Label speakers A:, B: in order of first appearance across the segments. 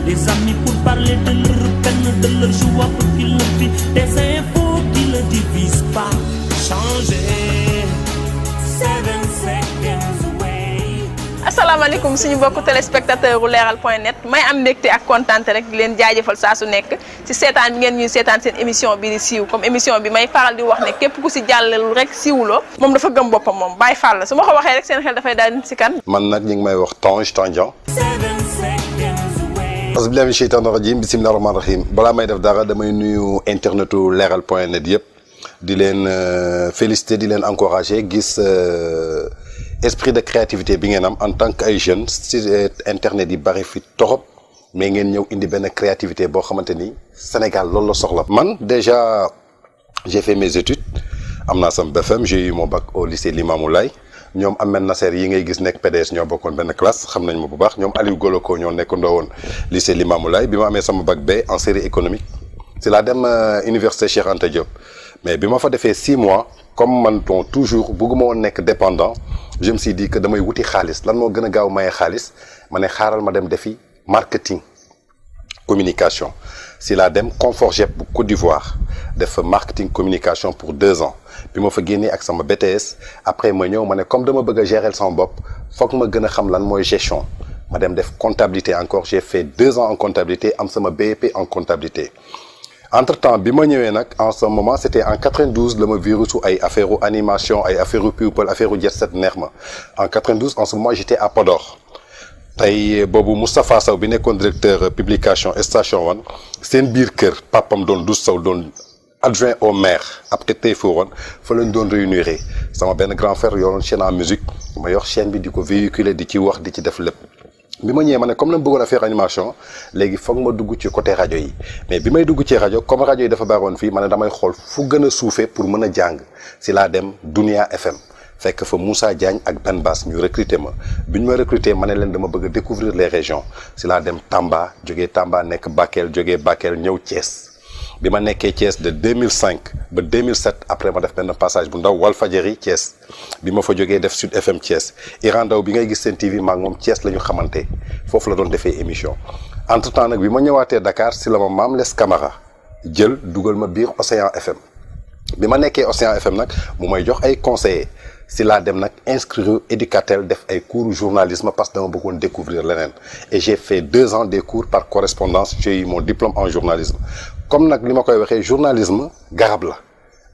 A: des amis pour parler de leur peine, de leur joie pour qu'ils le vivent, des infos qui ne divisent pas. Changer 7 seconds away.
B: asalaamaaleykum suñu mbokku téléspectateur u leral.net may am mbégte ak kontaante rek di leen jaajëfal saa su nekk ci seetaan bi ngeen ñuy seetaan seen émission bi di siiw comme émission bi may faral di wax ne képp ku si jàllelu rek siiwuloo moom dafa gëm boppam moom Baye Fall la su ma ko waxee rek seen xel dafay daal si kan.
C: man nag ñu ngi may wax Tange Tandian. asbillahi min sheytaani rajim bismillahi rahmaani rahim balaa may def dara damay nuyu internetu leral.net yëpp di leen féliciter di leen encourager gis esprit de créativité bi ngeen am en tant que ay jeunes si internet yi bari fi torop mais ngeen ñëw indi benn créativité boo xamante ni Sénégal loolu la soxla. man déjà j'ai fait mes études am naa sama BFM j'ai eu mon bac au lycée Limamoulaye ñoom Ahmed Nasser yi ngay gis nekk PDS ñoo bokkoon benn classe xam nañ ma bu baax ñoom Aliou Goloko ñoo nekkandoo woon lycée Limamoulaye bi ma amee sama bac B en série économique si laa dem université Cheikh Anta Diop mais bi ma fa defee 6 mois comme man bon toujours bëgguma woon nekk dépendant je me suis dit que damay wuti xaalis lan moo gën a gaaw maye xaalis ma ne xaaral ma dem defi marketing communication si laa dem Conforgep bu Côte d'Ivoire def marketing communication pour 2 ans bi ma fa génnee ak sama BTS après ma ñëw ma ne comme dama bëgg a gérer sama bopp foog ma gën a xam lan mooy gestion ma dem def comptabilité encore j'ai fait 2 ans en comptabilité am sama BEP en comptabilité. entre-temps bi ma ñëwee nag en ce moment c'était en 92 la ma virusu ay affaire animation ay affaire people affaire jet set neex ma en 92 en ce moment j'étais à Podor tey boobu Moustapha Sow bi nekkoon directeur publication station 1 seen biir kër papam doon Dous Sow doon adjoint au maire après tey foowoon fa lañ doon réunir sama benn grand frère yoroon chaîne en musique ma yor chaîne bi di ko véhiculer di ci wax di ci def lépp bi ma ñëwee ma ne comme na bëggoon a faire animation léegi foog ma dugg ci côté rajo yi mais bi may dugg ci rajo comme rajo yi dafa baroon fii ma ne damay xool fu gën a suufee pour mën a jàng si laa dem Dunia FM fekk fa Moussa Diagne ak Ben Bass ñu recruter ma bi ñu ma recruter ma ne leen dama bëgg a découvrir les régions si laa dem Tamba jógee Tamba nekk Bakel jógee Bakel ñëw Thiès bi ma nekkee Thiès de 2005 ba 2007 après ma def benn passage bu ndaw Walfadjri Thiès bi ma fa jógee def Sud FM Thiès Iran Ndaw bi ngay gis seen TV maa ngi moom Thiès la ñu xamante foofu la doon defee émission entre temps nag bi ma ñëwaatee Dakar si la ma Mame Less Camara jël dugal ma biir Océan FM bi ma nekkee Océan FM nag mu may jox ay conseillers si laa dem nag inscrire Éducatel def ay cours journalisme parce que dama bëggoon découvrir leneen et j'ai fait 2 ans des cours par correspondance j'ai eu mon diplôme en journalisme comme nag li ma koy waxee journalisme garab la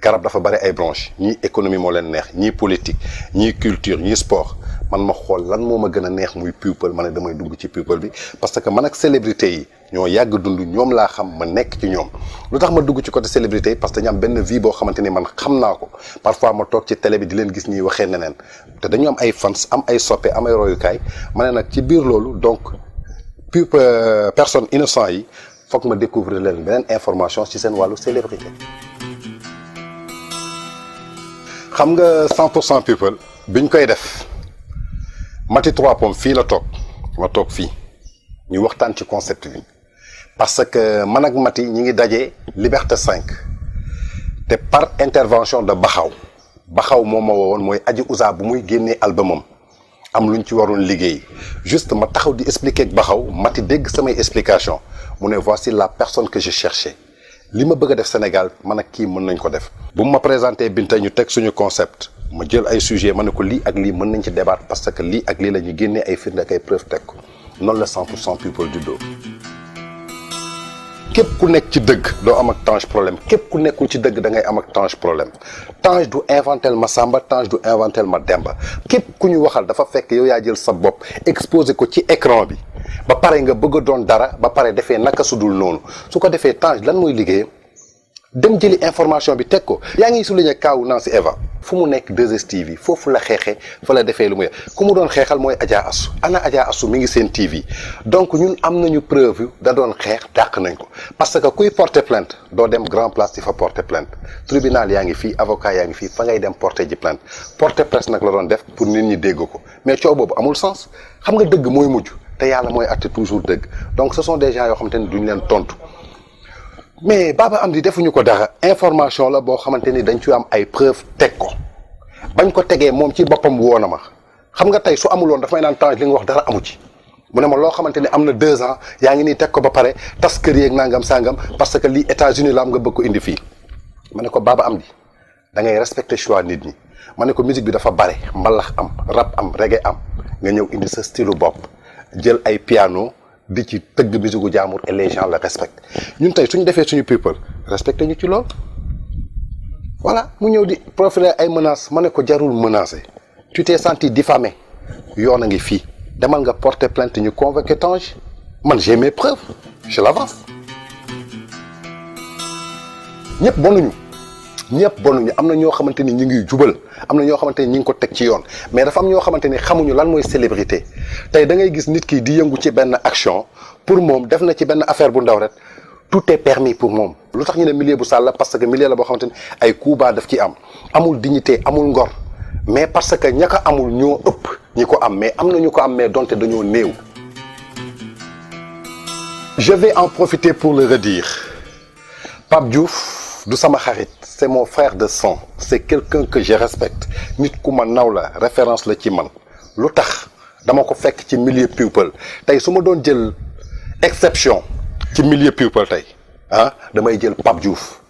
C: garab dafa bari ay branches ñii économie moo leen neex ñii politique ñii culture ñii sport man ma xool lan moo ma gën a neex muy people ma ne damay dugg ci people bi parce que man ak célébrité yi ñoo yàgg dund ñoom laa xam ma nekk ci ñoom lu tax ma dugg ci côté célébrité yi parce que dañu am benn vie boo xamante ni man xam naa ko parfois ma toog ci télé bi di leen gis ñuy waxee neneen te dañu am ay fans am ay soppe am ay royukaay ma ne nag ci biir loolu donc personne innocent yi foog ma découvrir leen beneen information ci seen wàllu célébrité xam nga 100% people biñ koy def Mati 3 Pommes fii la toog ma toog fii ñu waxtaan ci concept bi parce que man ak Mati ñi ngi daje Liberté 5 te par intervention de Baxaw moom ma woowoon mooy Aji Ouza bu muy génnee albumam am luñ ci waroon liggéey juste ma taxaw di expliquer ak Baxaw Mati dégg samay explication mu ne voici la personne que je cherchais li ma bëgg a def Sénégal man ak kii mën nañ ko def bu ma présenté Binta ñu teg suñu concept ma jël ay sujet ma ne ko lii ak lii mën nañ ci débattre parce que lii ak lii la ñu génnee ay firnde ak ay preuve teg ko noonu la 100% people juddoo képp ku nekk ci dëgg doo am ak Tange problème képp ku nekkul ci dëgg da ngay am ak Tange problème Tange du inventel ma Samba Tange du inventel ma Demba képp ku ñu waxal dafa fekk yow yaa jël sa bopp exposé ko ci écran bi ba pare nga bëgg a doon dara ba pare defee naka sudul noonu su ko defee Tange lan mooy liggéeyam dem jëli information bi teg ko yaa ngi souligné kaawu Nancy Eva fu mu nekk 2STV foofu la xeexee fa la defee lu muy ku mu doon xeexal mooy Adja Assou ana Adja Assou mi ngi seen TV donc ñun am nañu preuve da doon xeex dàq nañ ko parce que kuy porter plainte doo dem grand place di fa porter plainte tribunal yaa ngi fii avocat yaa ngi fii fa ngay dem porter ji plainte porter presse nag la doon def pour nit ñi dégg ko mais coow boobu amul sens xam nga dëgg mooy mujj te yàlla mooy atte toujours dëgg donc ce sont des gens yoo xamante ni duñ leen tontu mais Baba Amdi defuñu ko dara information la boo xamante ni dañ ci am ay preuve teg ko bañ ko tegee moom ci boppam woo na ma xam nga tey su amuloon daf may naan Tange li nga wax dara amu ci mu ne ma loo xamante ni am na 2 ans yaa ngi nii teg ko ba pare tas kër yeeg nangam sangam parce que lii États-Unis la am nga bëgg ko indi fii ma ne ko Baba Amdi da ngay respecter choix nit ñi ma ne ko musique bi dafa bare mbalax am rap am reggae am nga ñëw indi sa style bopp jël ay piano di ci tëgg musique gu jaamur et les gens le respectent ñun tey suñu defee suñu people respecté ñu ci lool. voilà mu ñëw di profiter ay menaces ma ne ko jarul menacé tu t'es senti diffamé yoon a ngi fii demal nga porter plainte ñu convoqué Tange man j'ai mes preuves je l'avance. ñëpp bonuñu am na ñoo xamante ni ñu ngi jubal am na ñoo xamante ni ñu ngi ko teg ci yoon mais dafa am ñoo xamante ni xamuñu lan mooy célébrité tey da ngay gis nit ki di yëngu ci benn action pour moom def na ci benn affaire bu ndaw rek tout est permis pour moom. lu tax ñu ne milieu bu sale la parce que milieu la boo xamante ni ay coups bas daf ci am amul dignité amul ngor mais parce que ña ko amul ñoo ëpp ñi ko am mais am na ñu ko am mais donte dañoo néew. je vais en profiter pour le redire Pape Diouf du sama xarit. c'est mon frère de sang c'est quelqu'un que je respecte nit ku ma naw la référence la ci man lu tax dama ko fekk ci milieu people tey su ma doon jël exception ci milieu people tey damay jël Pape Diouf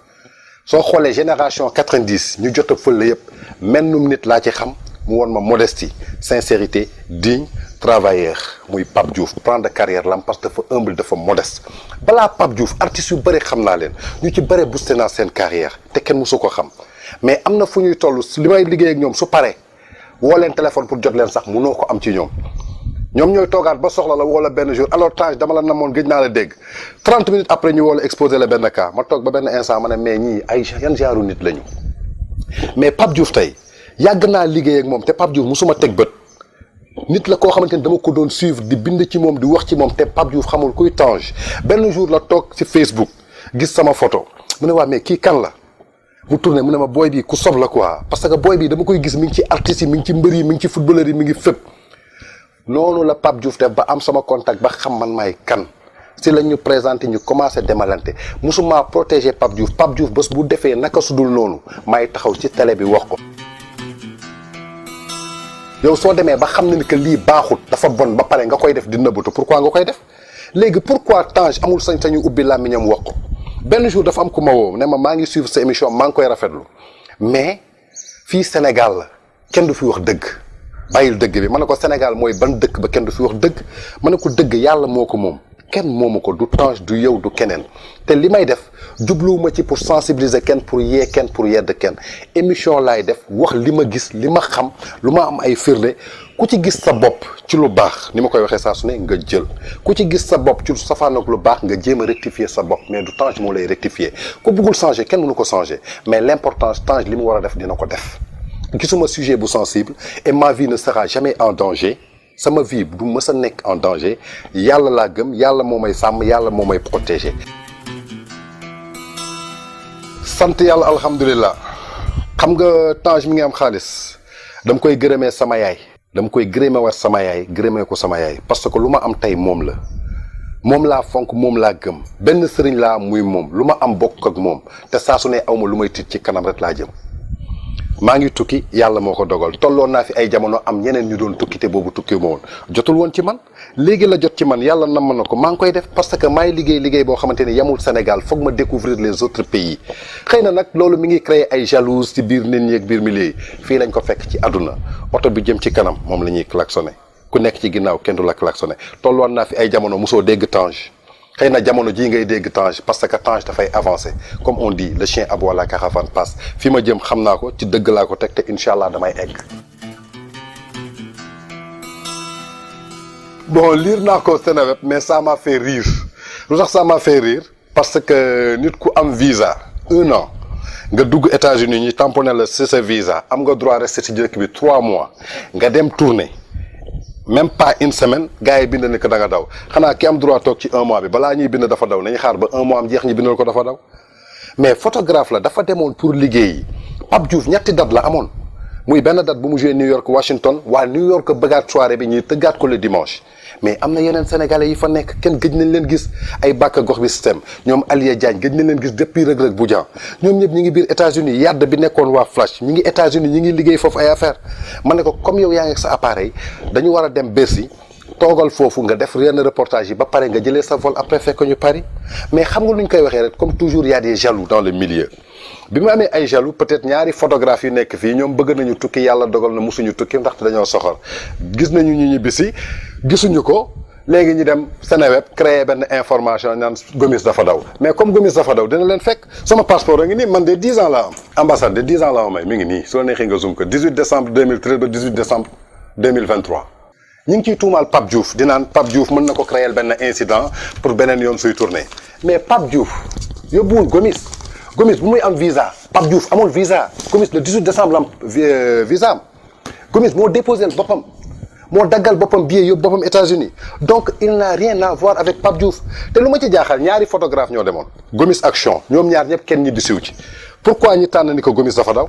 C: soo xoolee génération 90 ñu jot a fële yëpp mennum nit laa ci xam mu woon ma modestie sincérité digne travailleur muy Pape Diouf plan de carrière lam parce que dafa humble dafa modeste balaa Pape Diouf artistes yu bëri xam naa leen ñu ci bëri boosté naa seen carrière te kenn mësu ko xam mais am na fu ñuy toll li may liggéey ak ñoom su paree woo leen téléphone pour jot leen sax mënoo ko am ci ñoom ñooy toogaat ba soxla la wala benn jour alors Tange dama la namoon gëj naa la dégg 30 minutes après ñu woo la exposé la benn cas ma toog ba benn instant ma ne mais ñii ay yan genre nit lañu mais Pape Diouf tey yàgg naa liggéey ak moom te Pape Diouf musuma teg bët nit la koo xamante ni dama ko doon suivre di bind ci moom di wax ci moom te Pape Diouf xamul kuy Tange benn jour la toog ci Facebook gis sama photo mu ne waa mais kii kan la mu tourné mu ne ma booy bi ku sob la quoi parce que booy bi dama koy gis mi ngi ci artistes yi mi ngi ci mbër yi mi ngi ci footballeur yi mi ngi fépp noonu la Pape Diouf def ba am sama contact ba xam man maay kan si la ñu présenté ñu commencé demalante musuma protéger Pape Diouf bés bu defee naka sudul noonu maay taxaw ci télé bi wax ko. yow soo demee ba xam ne ni que lii baaxut dafa bon ba pare nga koy def di nëbbatu pourquoi nga koy def léegi pourquoi Tange amul sañ-sañu ubbi làmmiñam wax ko benn jour dafa am ku ma woo ne ma maa ngi suivre sa émission maa ngi koy rafetlu mais fii Sénégal la kenn du fi wax dëgg bàyyil dëgg bi ma ne ko Sénégal mooy ban dëkk ba kenn du fi wax dëgg ma ne ko dëgg yàlla moo ko moom kenn moomu ko du Tange du yow du keneen te li may def jubluwuma ci pour sensibiliser kenn pour yee kenn pour yedd kenn émission laay def wax li ma gis li ma xam lu ma am ay firnde ku ci gis sa bopp ci lu baax ni ma koy waxee saa su ne nga jël ku ci gis sa bopp ci lu safaan ak lu baax nga jéem a rectifier sa bopp mais du Tange moo lay rectifier ku bëggul changer kenn mënu ko changer mais l'importance Tange li mu war a def dina ko def gisuma sujet bu sensible et ma vie ne sera jamais en danger sama vie du mës a nekk en danger yàlla laa gëm yàlla moo may sàmm yàlla moo may protéger. sant yàlla alhamdulilah xam nga Tange mi ngi am xaalis dama koy gërëmee sama yaay dama koy gërëmee war sama yaay gërëmee ko sama yaay parce que lu ma am tey moom la moom laa fonk moom laa gëm benn sëriñ laa am muy moom lu ma am bokk ak moom te saa su ne aw ma lu may tiit ci kanam rek laa jëm. maa ngi tukki yàlla moo ko dogal tolloon naa fi ay jamono am ñeneen ñu doon tukki te boobu tukki ma woon jotul woon ci man léegi la jot ci man yàlla nam na ko maa ngi koy def parce que maay liggéey boo xamante ni yemul Sénégal foog ma découvrir les autres pays xëy na nag loolu mi ngi créer ay jalouse ci biir nit ñi ak biir milieu yi fii lañ ko fekk ci àdduna oto bi jëm ci kanam moom la ñuy klaxonné ku nekk ci ginnaaw kenn du la klaxonné tolloon naa fi ay jamono mosoo dégg Tange xëy na jamono jii ngay dégg Tange parce que Tange dafay avancer comme on dit le chien aboie la caravane passe fi ma jëm xam naa ko ci dëgg laa ko teg te incha allah damay egg. bon lire naa ko Seneweb mais ça m'a fait rire lu tax ça m'a fait rire parce que nit ku am visa 1 an nga dugg États-Unis ñi tamponné la ci sa visa am nga droit rester ci dëkk bi 3 mois nga dem tourner. même pas une semaine gars yi bind ni ko da nga daw xanaa ki am droit toog ci 1 mois bi balaa ñuy bind dafa daw nañu xaar ba 1 mois am jeex ñi bindal ko dafa daw mais photographe la dafa demoon pour liggéeyi Pape Diouf ñetti date la amoon muy benn date bu mu joué New York Washington waa New York bëggaat soirée bi ñuy tëggaat ko le dimanche mais am na yeneen sénégalais yi fa nekk kenn gëj nañ leen gis ay bàkk gox bi système ñoom Alié Diagne gëj nañ leen gis depuis Reug Reug bu Dian ñoom ñëpp ñi ngi biir États-Unis yàdd bi nekkoon waa Flash ñi ngi États-Unis ñi ngi liggéey foofu ay affaire ma ne ko comme yow yaa ngi sa appareil dañu war a dem Bercy toogal foofu nga def yenn reportage yi ba pare nga jëlee sa vol après fekk ñu Paris mais xam nga lu ñu koy waxee rek comme toujours il y a des jaloux dans le milieu bi mu amee ay jaloux peut-être ñaari photographe yu nekk fii ñoom bëgg nañu tukki yàlla dogal na musuñu tukki ndaxte dañoo soxor gis nañu ñu ñibbisi gisuñu ko léegi ñu dem Seneweb créer benn information naan Gomis dafa daw mais comme Gomis dafa daw dina leen fekk sama passeport a ngi nii man de 10 ans la am ambassade de 10 ans la may mi ngi nii soo neexee nga zoom ko 18 décembre 2013 ba 18 décembre 2023 ñu ngi ciy tuumaal Pape Diouf di naan Pape Diouf mën na ko créer benn incident pour beneen yoon suy tourner mais Pape Diouf yóbbuwul Gomis Gomis bu muy am visa Pape Diouf amul visa Gomis le 18 décembre la am visa am Gomis moo déposé boppam moo daggal boppam billet yóbbu boppam États-Unis donc il n'a rien à voir avec Pape Diouf te lu ma ci jaaxal ñaari photographe ñoo demoon Gomis ak Chon ñoom ñaar ñëpp kenn ñi di siw ci pourquoi ñi tànn ni ko Gomis dafa daw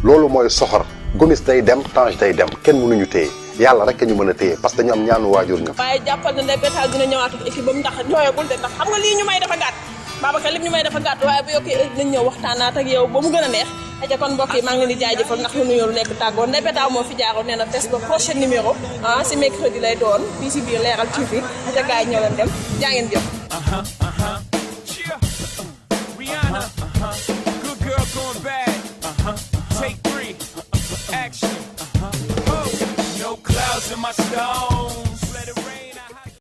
C: loolu mooy soxor Gomis day dem Tange day dem kenn mënuñu téye yàlla rek ñu mën a téye parce que dañu am ñaanu waajur ñu.
B: waaye jàppal na ne Bétal dina ñëwaat ak équipe bam ndax ñooyagul de ndax xam nga lii ñu may dafa gàtt Babacar lépp ñu may dafa gàtt waaye bu yokkee heure dinañ ñëw waxtaanaat ak yow ba mu gën a neex aja kon mbokk yi maa ngi leen di jaajëfal ndax lu nuyoo lu nekk tàggoo ne Bétal moo fi jaaroon nee na test ba prochain numéro si mercredi lay doon fii si biir Leral TV aja gars yi ñëw leen dem jaa ngeen jëf.
D: Rihanna, good girl going bad. Take 3, action. No clouds in my stone.